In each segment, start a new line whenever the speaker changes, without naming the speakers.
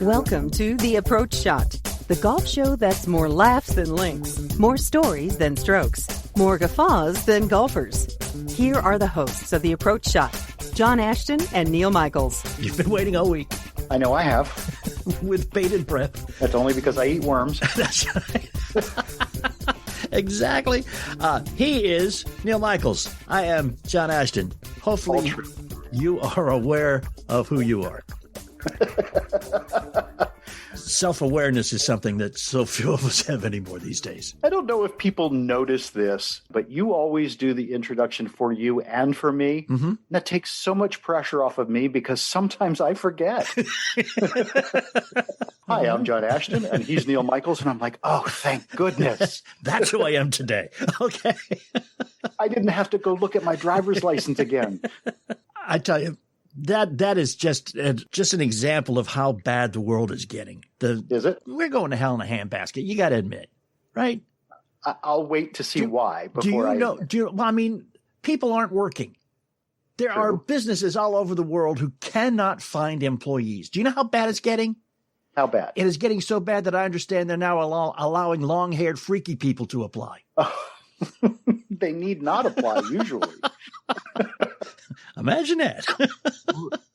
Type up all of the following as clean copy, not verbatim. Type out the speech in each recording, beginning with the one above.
Welcome to The Approach Shot, the golf show that's more laughs than links, more stories than strokes, more guffaws than golfers. Here are the hosts of The Approach Shot, John Ashton and Neil Michaels.
You've been waiting all week.
I know I have.
With bated breath.
That's only because I eat worms.
That's right. Exactly. He is Neil Michaels. I am John Ashton. Hopefully you are aware of who you are. Self-awareness is something that so few of us have anymore these days.
I don't know if people notice this, but you always do the introduction for you and for me. Mm-hmm. That takes so much pressure off of me because sometimes I forget. Hi, I'm John Ashton, and he's Neil Michaels, and I'm like, oh, thank goodness.
That's who I am today. Okay.
I didn't have to go look at my driver's license again.
I tell you, that is just an example of how bad the world is getting.
Is it?
We're going to hell in a handbasket. You got to admit, right?
I'll wait to see why before
well, I mean, people aren't working. There are businesses all over the world who cannot find employees. Do you know how bad it's getting?
How bad?
It is getting so bad that I understand they're now allowing long-haired, freaky people to apply.
They need not apply usually.
Imagine that.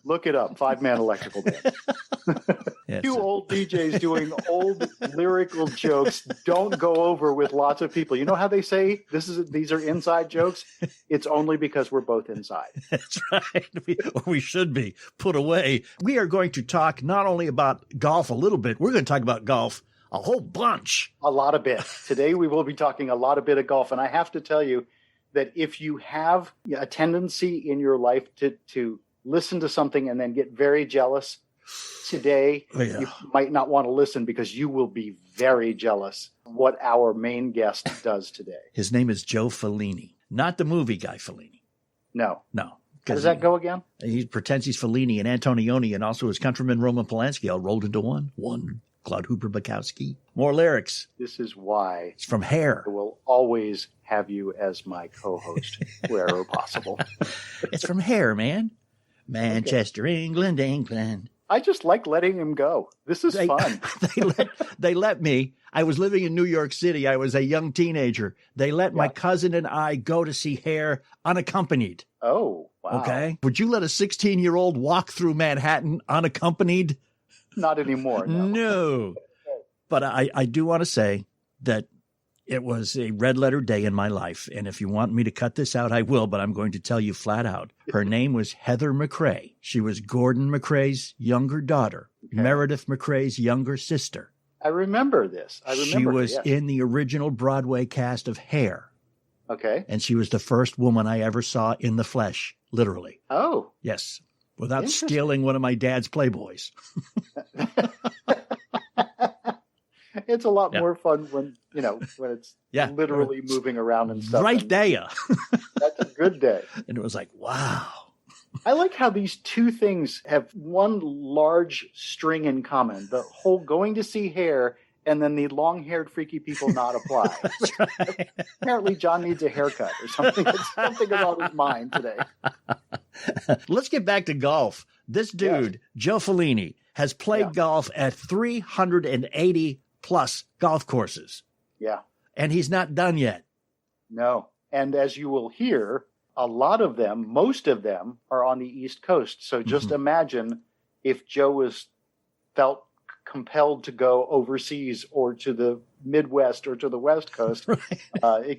Look it up. 5-man electrical band.
Yes.
Two old DJs doing old lyrical jokes don't go over with lots of people. You know how they say these are inside jokes? It's only because we're both inside.
That's right. We should be put away. We are going to talk not only about golf a little bit, we're going to talk about golf a whole bunch.
A lot of bit. Today we will be talking a lot of bit of golf. And I have to tell you that if you have a tendency in your life to listen to something and then get very jealous, today you might not want to listen because you will be very jealous of what our main guest does today.
His name is Joe Fellini, not the movie guy Fellini.
No.
How
does that go again?
He pretends he's Fellini and Antonioni and also his countryman Roman Polanski all rolled into one. Claude Hooper Bukowski. More lyrics.
This is why
it's from Hair.
I will always have you as my co-host wherever possible.
It's from Hair, man. Manchester, okay. England.
I just like letting him go. This is fun.
They let me. I was living in New York City. I was a young teenager. They let my cousin and I go to see Hair unaccompanied.
Oh, wow.
Okay. Would you let a 16-year-old walk through Manhattan unaccompanied?
Not anymore. No.
But I do want to say that it was a red letter day in my life. And if you want me to cut this out, I will, but I'm going to tell you flat out. Her name was Heather McRae. She was Gordon McRae's younger daughter, Meredith McRae's younger sister.
I remember this.
She was in the original Broadway cast of Hair.
Okay.
And she was the first woman I ever saw in the flesh, literally.
Oh.
Yes. Without stealing one of my dad's Playboys.
It's a lot more fun when it's literally moving around and stuff.
Right there.
That's a good day.
And it was like, wow.
I like how these two things have one large string in common. The whole going to see Hair and then the long-haired freaky people not apply.
That's right.
Apparently John needs a haircut or something. It's something about his mind today.
Let's get back to golf. This dude, Joe Fellini, has played golf at 380 plus golf courses.
Yeah.
And he's not done yet.
No. And as you will hear, a lot of them, most of them, are on the East Coast. So just imagine if Joe felt compelled to go overseas or to the Midwest or to the West Coast. Right.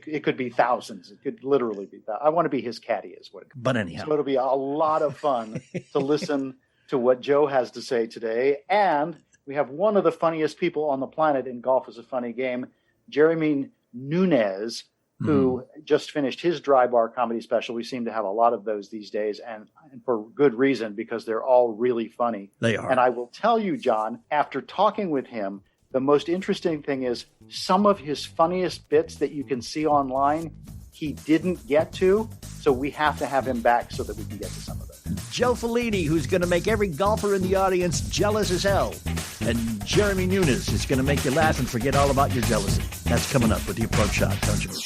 It could be thousands. It could literally be thousands. I want to be his caddy is what it could be.
But anyhow.
So it'll be a lot of fun to listen to what Joe has to say today. And we have one of the funniest people on the planet in Golf is a Funny Game, Jeremy Nunes, who just finished his dry bar comedy special. We seem to have a lot of those these days, and for good reason, because they're all really funny.
They are.
And I will tell you, John, after talking with him, the most interesting thing is some of his funniest bits that you can see online, he didn't get to, so we have to have him back so that we can get to some of them.
Joe Fellini, who's going to make every golfer in the audience jealous as hell. And Jeremy Nunes is going to make you laugh and forget all about your jealousy. That's coming up with the Approach Shot. Don't you move.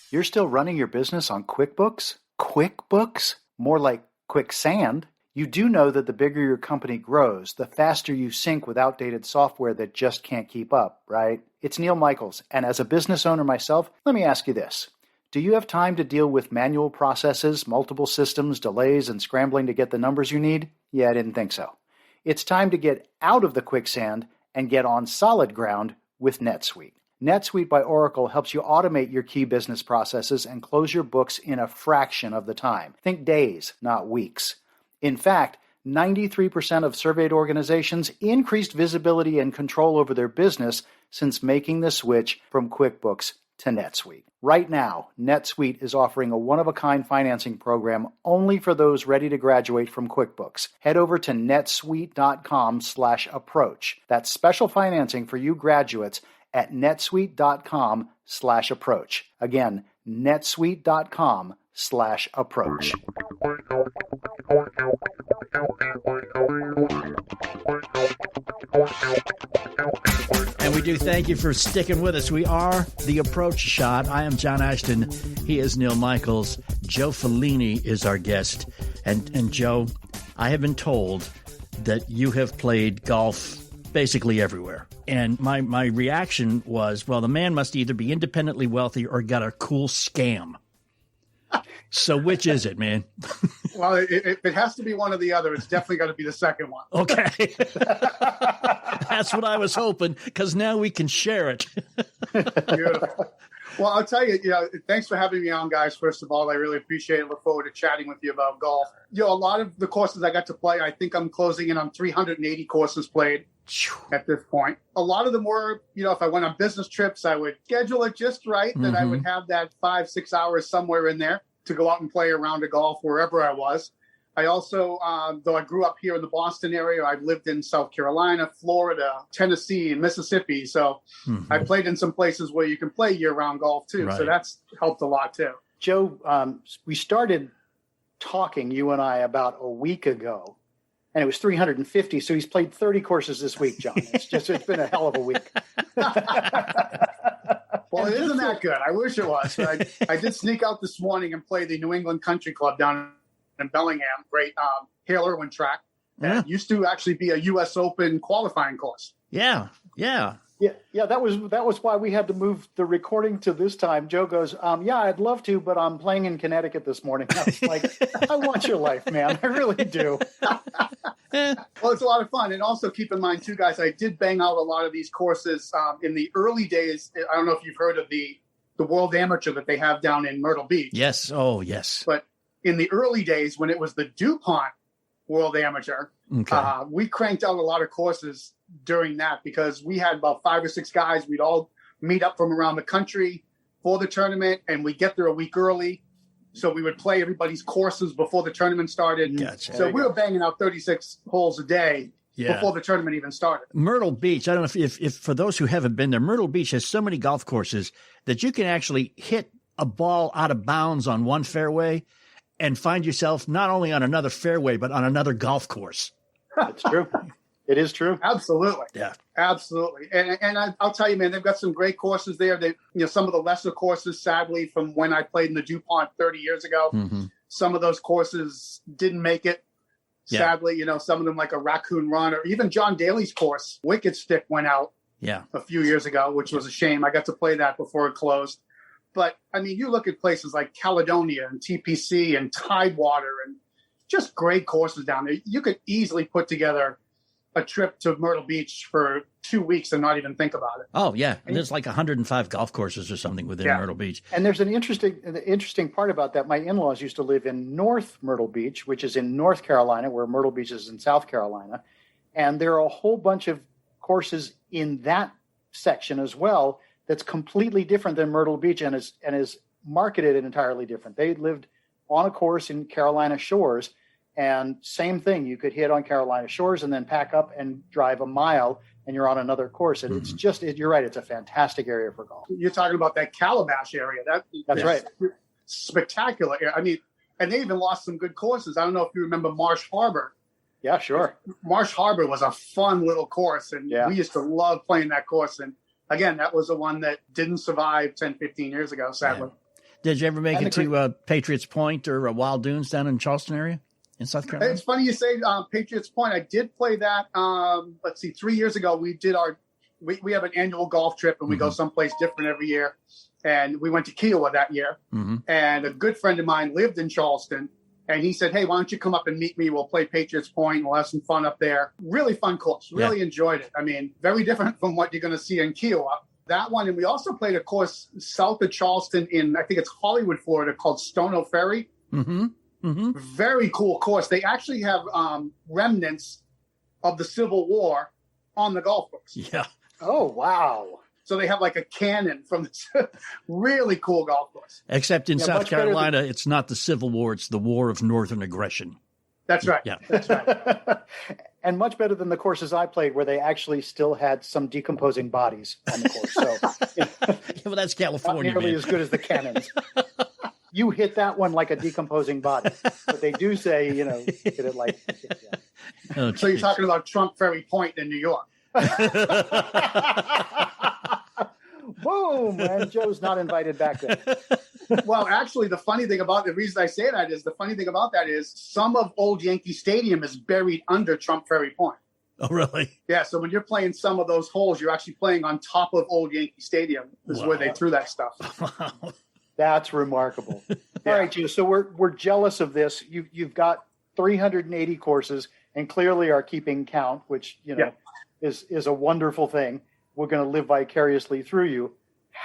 You're still running your business on QuickBooks? QuickBooks? More like quicksand. You do know that the bigger your company grows, the faster you sync with outdated software that just can't keep up, right? It's Neil Michaels, and as a business owner myself, let me ask you this. Do you have time to deal with manual processes, multiple systems, delays, and scrambling to get the numbers you need? Yeah, I didn't think so. It's time to get out of the quicksand and get on solid ground with NetSuite. NetSuite by Oracle helps you automate your key business processes and close your books in a fraction of the time. Think days, not weeks. In fact, 93% of surveyed organizations increased visibility and control over their business since making the switch from QuickBooks to NetSuite. Right now, NetSuite is offering a one-of-a-kind financing program only for those ready to graduate from QuickBooks. Head over to netsuite.com/approach. That's special financing for you graduates at netsuite.com/approach. Again, netsuite.com/approach.
And we do thank you for sticking with us. We are The Approach Shot. I am John Ashton. He is Neil Michaels. Joe Fellini is our guest. And Joe, I have been told that you have played golf basically everywhere. And my reaction was, well, the man must either be independently wealthy or got a cool scam. So which is it, man?
Well, it has to be one or the other. It's definitely got to be the second one.
Okay. That's what I was hoping, because now we can share it.
Beautiful. Well, I'll tell you, thanks for having me on, guys. First of all, I really appreciate it. Look forward to chatting with you about golf. A lot of the courses I got to play, I think I'm closing in on 380 courses played at this point. A lot of them were, if I went on business trips, I would schedule it just right, that I would have that 5-6 hours somewhere in there to go out and play a round of golf wherever I was. I also, though I grew up here in the Boston area, I've lived in South Carolina, Florida, Tennessee, and Mississippi. So I played in some places where you can play year-round golf too. Right. So that's helped a lot too.
Joe, we started talking, you and I, about a week ago, and it was 350. So he's played 30 courses this week, John. It's been a hell of a week.
Well, it isn't that good. I wish it was. I did sneak out this morning and play the New England Country Club down in Bellingham. Great Hale Irwin track.
Yeah.
It used to actually be a U.S. Open qualifying course.
Yeah.
That was why we had to move the recording to this time. Joe goes, I'd love to, but I'm playing in Connecticut this morning. I was like, I want your life, man. I really do.
Well, it's a lot of fun. And also keep in mind, too, guys, I did bang out a lot of these courses in the early days. I don't know if you've heard of the World Amateur that they have down in Myrtle Beach.
Yes. Oh, yes.
But in the early days, when it was the DuPont World Amateur, we cranked out a lot of courses during that because we had about 5 or 6 guys. We'd all meet up from around the country for the tournament, and we'd get there a week early. So we would play everybody's courses before the tournament started.
Gotcha.
So we were banging out 36 holes a day before the tournament even started.
Myrtle Beach, I don't know if for those who haven't been there, Myrtle Beach has so many golf courses that you can actually hit a ball out of bounds on one fairway and find yourself not only on another fairway, but on another golf course.
That's true. It is true.
Absolutely.
Yeah.
Absolutely. And I'll tell you, man, they've got some great courses there. They, some of the lesser courses, sadly, from when I played in the DuPont 30 years ago, some of those courses didn't make it. Sadly, some of them like a Raccoon Run or even John Daly's course, Wicked Stick, went out a few years ago, which was a shame. I got to play that before it closed. But, I mean, you look at places like Caledonia and TPC and Tidewater and just great courses down there. You could easily put together a trip to Myrtle Beach for 2 weeks and not even think about it.
Oh, yeah. And there's like 105 golf courses or something within Myrtle Beach.
And there's an interesting part about that. My in-laws used to live in North Myrtle Beach, which is in North Carolina, where Myrtle Beach is in South Carolina. And there are a whole bunch of courses in that section as well that's completely different than Myrtle Beach and is marketed entirely different. They lived on a course in Carolina Shores, and same thing. You could hit on Carolina Shores and then pack up and drive a mile, and you're on another course. And it's just, you're right, it's a fantastic area for golf.
You're talking about that Calabash area.
That's right.
Spectacular. I mean, and they even lost some good courses. I don't know if you remember Marsh Harbor.
Yeah, sure.
Marsh Harbor was a fun little course, and we used to love playing that course. And again, that was the one that didn't survive 10, 15 years ago, sadly.
Did you ever make it to Patriots Point or Wild Dunes down in Charleston area in South Carolina?
It's funny you say Patriots Point. I did play that. 3 years ago we did we have an annual golf trip and we go someplace different every year. And we went to Kiowa that year. And a good friend of mine lived in Charleston. And he said, hey, why don't you come up and meet me? We'll play Patriots Point. We'll have some fun up there. Really fun course. Really enjoyed it. I mean, very different from what you're going to see in Kiowa. That one. And we also played a course south of Charleston in, I think it's Hollywood, Florida, called Stono Ferry. Very cool course. They actually have remnants of the Civil War on the golf course.
Yeah.
Oh, wow.
So they have like a cannon from this really cool golf course.
Except in South Carolina, it's not the Civil War, it's the War of Northern Aggression.
That's right.
Yeah.
That's right.
And much better than the courses I played where they actually still had some decomposing bodies on the course. So
well, that's California,
not nearly
man.
as good as the cannons. You hit that one like a decomposing body. But they do say, hit it like...
Oh,
so you're talking about Trump Ferry Point in New York.
Boom! And Joe's not invited back there.
Well, actually, the reason I say that is some of Old Yankee Stadium is buried under Trump Ferry Point.
Oh, really?
Yeah, so when you're playing some of those holes, you're actually playing on top of Old Yankee Stadium. This is where they threw that stuff.
Wow.
That's remarkable. All right, Joe, so we're jealous of this. You've got 380 courses and clearly are keeping count, which, is a wonderful thing. We're going to live vicariously through you.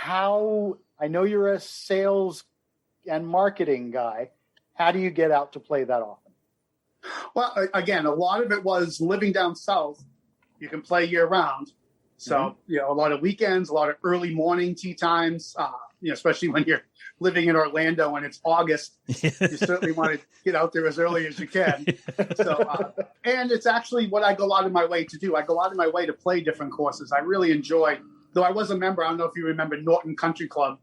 I know you're a sales and marketing guy. How do you get out to play that often?
Well, again, a lot of it was living down south. You can play year round. So, a lot of weekends, a lot of early morning tee times, especially when you're living in Orlando and it's August, you certainly want to get out there as early as you can. So, and it's actually what I go out of my way to do. I go out of my way to play different courses. I really enjoy, though I was a member, I don't know if you remember Norton Country Club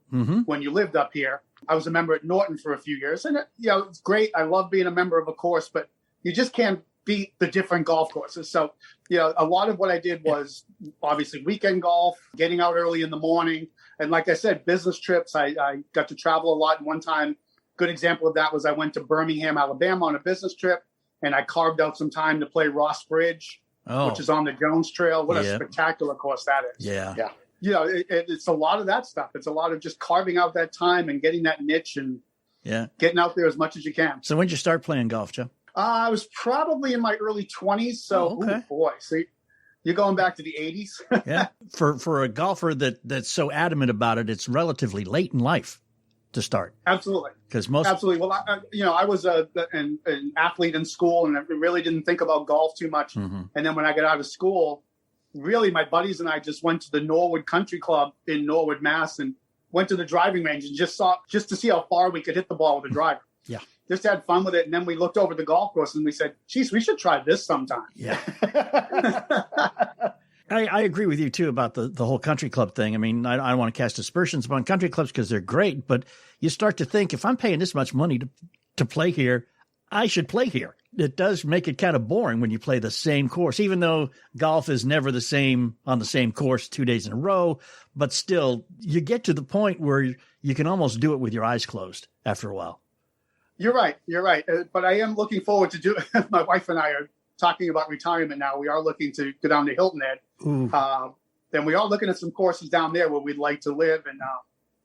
when you lived up here. I was a member at Norton for a few years. And, it's great. I love being a member of a course, but you just can't beat the different golf courses. So, a lot of what I did was obviously weekend golf, getting out early in the morning. And like I said, business trips, I got to travel a lot. And one time, good example of that was I went to Birmingham, Alabama on a business trip, and I carved out some time to play Ross Bridge, which is on the Jones Trail. What a spectacular course that is.
Yeah.
It's a lot of that stuff. It's a lot of just carving out that time and getting that niche and getting out there as much as you can.
So when did you start playing golf, Joe?
I was probably in my early 20s. So, oh boy, see, you're going back to the 80s.
Yeah. For a golfer that's so adamant about it, it's relatively late in life to start.
Absolutely.
Because
absolutely. Well, I was an athlete in school and I really didn't think about golf too much. And then when I got out of school, really my buddies and I just went to the Norwood Country Club in Norwood, Mass, and went to the driving range and just to see how far we could hit the ball with a driver.
Yeah.
Just had fun with it. And then we looked over the golf course and we said, geez, we should try this sometime.
Yeah. I agree with you, too, about the whole country club thing. I mean, I don't want to cast aspersions upon country clubs because they're great. But you start to think, if I'm paying this much money to play here, I should play here. It does make it kind of boring when you play the same course, even though golf is never the same on the same course 2 days in a row. But still, you get to the point where you can almost do it with your eyes closed after a while.
You're right. But I am looking forward to my wife and I are talking about retirement now. We are looking to go down to Hilton Head. And we are looking at some courses down there where we'd like to live. And,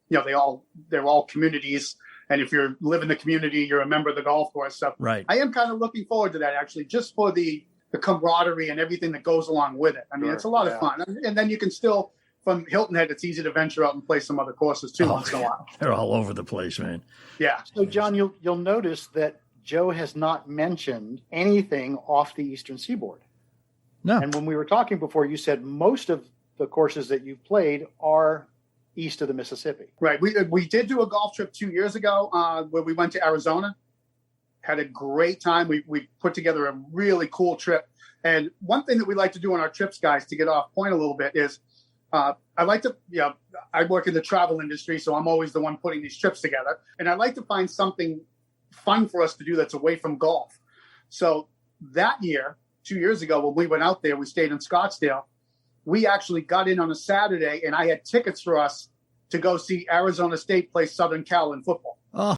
they're all communities. And if you live in the community, you're a member of the golf course. So
right.
I am kind of looking forward to that, actually, just for the camaraderie and everything that goes along with it. I mean, it's a lot of fun. And then you can still, from Hilton Head, it's easy to venture out and play some other courses, too, once in a while.
They're all over the place, man.
Yeah.
So, John, you'll notice that Joe has not mentioned anything off the Eastern Seaboard.
No.
And when we were talking before, you said most of the courses that you've played are east of the Mississippi.
Right. We did do a golf trip 2 years ago where we went to Arizona. Had a great time. We put together a really cool trip. And one thing that we like to do on our trips, guys, to get off point a little bit is I like to, I work in the travel industry, so I'm always the one putting these trips together. And I like to find something fun for us to do that's away from golf. So that year, 2 years ago, when we went out there, we stayed in Scottsdale. We actually got in on a Saturday, and I had tickets for us to go see Arizona State play Southern Cal in football.
Oh,